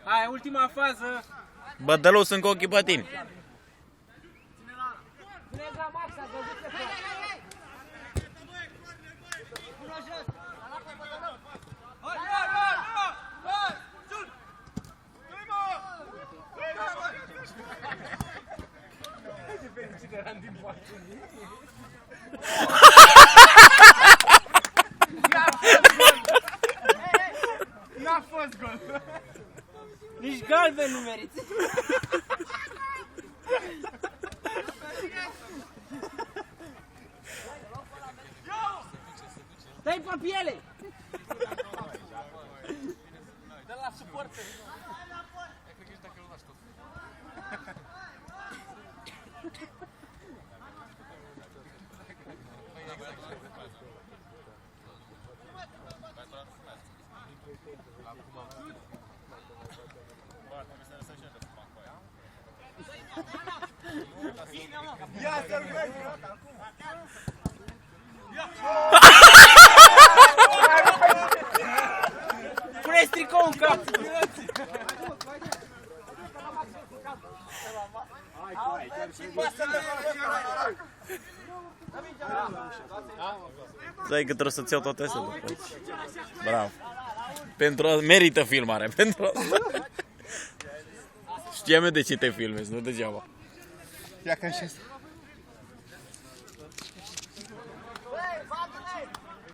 Hai, ultima fază. Bădălău, sunt cu ochii pe tine. N-a fost gol. Nici galben nu meriți. Dai pe piele. De la suporteri. Ia să-l vezi! Pune-i tricou în cap! Stai că trebuie să-ți iau toate astea după. Bravo. Merită filmarea, pentru asta. Știam eu de ce te filmezi, nu degeaba. Ia ca și asta.